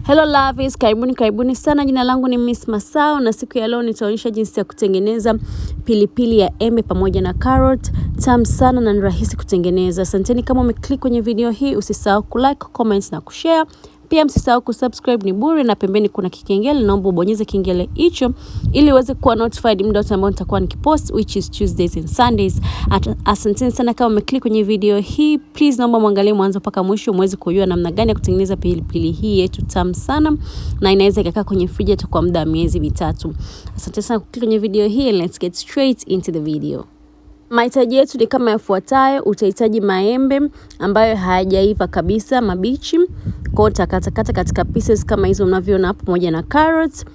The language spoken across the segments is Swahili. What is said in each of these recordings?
Hello lovies, karibuni sana. Jina langu ni Miss Masao na siku ya leo nitaonyesha jinsi ya kutengeneza pilipili ya embe pamoja na carrot. Tamu sana na ni rahisi kutengeneza. Asanteni kama umeclick kwenye video hii, usisahau kulike, comment na kushare. Pia msisahau kusubscribe, ni bure, na pembeni kuna kikengele, naomba ubonyeze kengele hicho ili uweze kuwa notified muda wote ambao nitakuwa nikipost, which is Tuesdays and Sundays. Asanteni sana kama umeclick kwenye video hii. Please naomba muangalie mwanzo mpaka mwisho muweze kujua namna gani ya kutengeneza pilipili hii yetu tamu sana na inaweza ikakaa kwenye fridge hata kwa muda wa miezi 3. Asanteni sana kuklik kwenye video hii and let's get straight into the video. Mahitaji yetu ni kama yafuatayo. Utahitaji maembe ambayo hayajaiva kabisa, mabichi. Kwa utakatakata katika pieces kama hizo mnavyoona hapo, pamoja na carrots.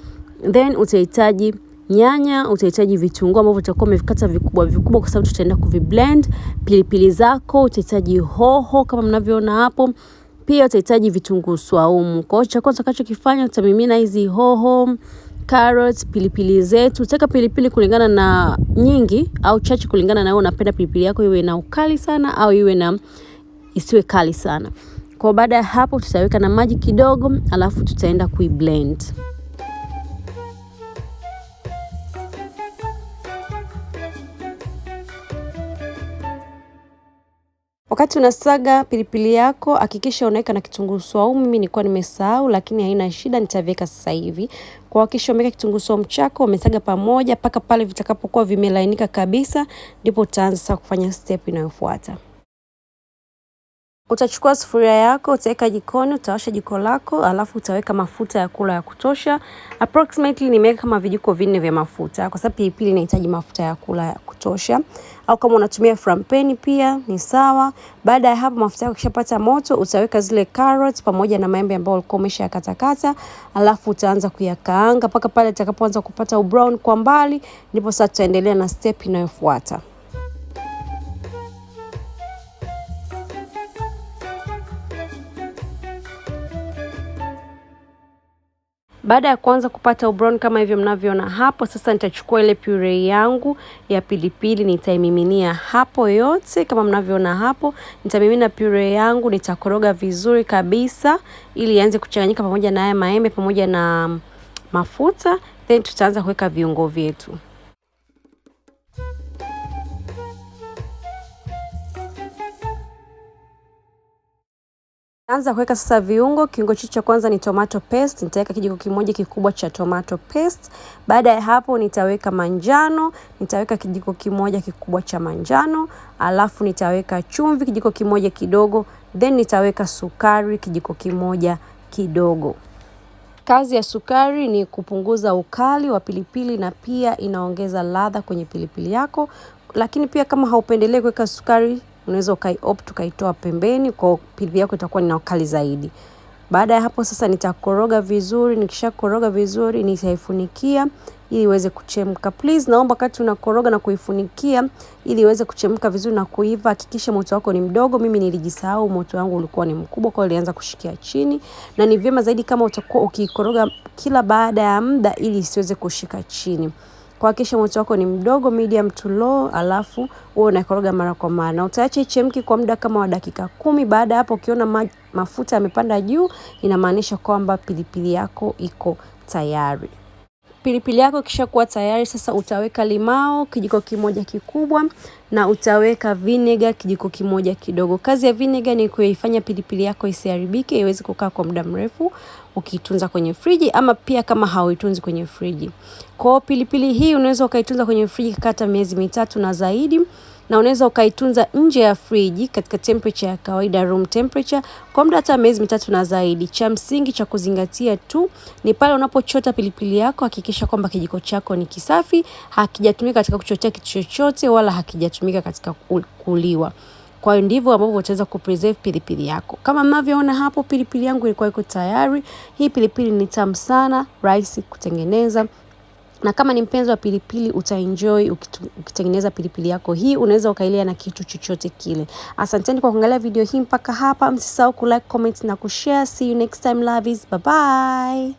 Then utahitaji nyanya, utahitaji vitunguu ambavyo utakuwa umevikata vikubwa kwa sababu tutaenda kuviblend. Pilipili zako, utahitaji hoho kama mnavyoona hapo. Pia utahitaji vitunguu swaumu. Kwa hiyo cha kwanza utakachokifanya, utamimina hizi hoho, carrots, pilipili zetu. Utaweka pilipili kulingana na nyingi au chache kulingana na wewe unapenda pilipili yako iwe na ukali sana au iwe na isiwe kali sana. Kwa baada ya hapo tutaweka na maji kidogo, alafu tutaenda kuiblend. Wakati unasaga pilipili yako, hakikisha unaweka na kitunguu swaumu. Mimi nilikuwa nimesahau, lakini haina shida, nitaviweka sasa hivi. Kwa hakikisha umeweka kitunguu swaumu chako, umesaga pamoja paka pale vitakapokuwa vimelainika kabisa, ndipo utaanza sasa kufanya step inayofuata. Utachukua sufuria yako, utaweka jikoni, utawasha jiko lako, alafu utaweka mafuta ya kula ya kutosha. Approximately nimeweka kama vijiko 4 vya mafuta kwa sababu pilipili inahitaji mafuta ya kula ya kutosha. Au kama unatumia frampeni pia ni sawa. Baada ya hapo mafuta yako yakishapata moto, utaweka zile carrots pamoja na maembe ambayo ulikuwa umeshakatakata, alafu utaanza kuyakaanga paka pale itakapoanza kupata brown kwa mbali, ndipo sasa tutaendelea na step inayofuata. Baada ya kuanza kupata brown kama hivyo mnavyoona hapo, sasa nitachukua ile puree yangu ya pilipili, nitaimiminia hapo yote kama mnavyoona hapo. Nitamimina puree yangu, nitakoroga vizuri kabisa ili ianze kuchanganyika pamoja na haya maembe pamoja na mafuta, then tutaanza kuweka viungo vyetu. Anza kuweka sasa viungo. Kiungo cha kwanza ni tomato paste. Nitaweka kijiko kimoja kikubwa cha tomato paste. Baada ya hapo nitaweka manjano. Nitaweka kijiko kimoja kikubwa cha manjano. Alafu nitaweka chumvi kijiko kimoja kidogo. Then nitaweka sukari kijiko kimoja kidogo. Kazi ya sukari ni kupunguza ukali wa pilipili na pia inaongeza ladha kwenye pilipili yako. Lakini pia kama haupendelee kuweka sukari, unaweza ukaiopt ukaitoa pembeni, kwa pilipili yako itakuwa ina ukali zaidi. Baada ya hapo sasa nitakoroga vizuri. Nikishakoroga vizuri nitaifunikia ili iweze kuchemka. Please naomba wakati unakoroga na kuifunikia ili iweze kuchemka vizuri na kuiva, hakikisha moto wako ni mdogo. Mimi nilijisahau, moto wangu ulikuwa ni mkubwa, kwa hiyo ilianza kushikia chini, na ni vyema zaidi kama utakuwa ukikoroga kila baada ya muda ili isiweze kushika chini. Kwa hakikisha moto wako ni mdogo, medium to low, alafu uwe unakoroga mara kwa mara. Na utaacha ichemke kwa muda kama wa dakika 10. Baada ya hapo ukiona mafuta yamepanda juu, inamaanisha kwamba pilipili yako iko tayari. Pilipili yako ikishakuwa tayari, sasa utaweka limao kijiko kimoja kikubwa na utaweka vinegar kijiko kimoja kidogo. Kazi ya vinegar ni kuifanya pilipili yako isiharibike, iweze kukaa kwa muda mrefu ukiitunza kwenye friji, ama pia kama hauitunzi kwenye friji. Kwa pilipili hii unaweza ukaitunza kwenye friji kata miezi 3 na zaidi, na unaweza ukaitunza nje ya friji katika temperature ya kawaida, room temperature, kwa muda hata miezi 3 na zaidi. Cha msingi cha kuzingatia tu ni pale unapochota pilipili yako, hakikisha kwamba kijiko chako ni kisafi, hakijatumika katika kuchotea kitu chochote wala hakijatumika katika kuliwa. Kwa hiyo ndivyo ambavyo utaweza kupreserve pilipili yako. Kama mnavyoona hapo, pilipili yangu ilikuwa iko tayari. Hii pilipili ni tamu sana, rahisi kutengeneza. Na kama ni mpenzi wa pilipili, utaenjoy ukitengeneza pilipili yako hii. Unaweza ukailia na kitu chochote kile. Asanteni kwa kuangalia video hii mpaka hapa. Msisahau kulike, comment na kushare. See you next time lovies. Bye bye.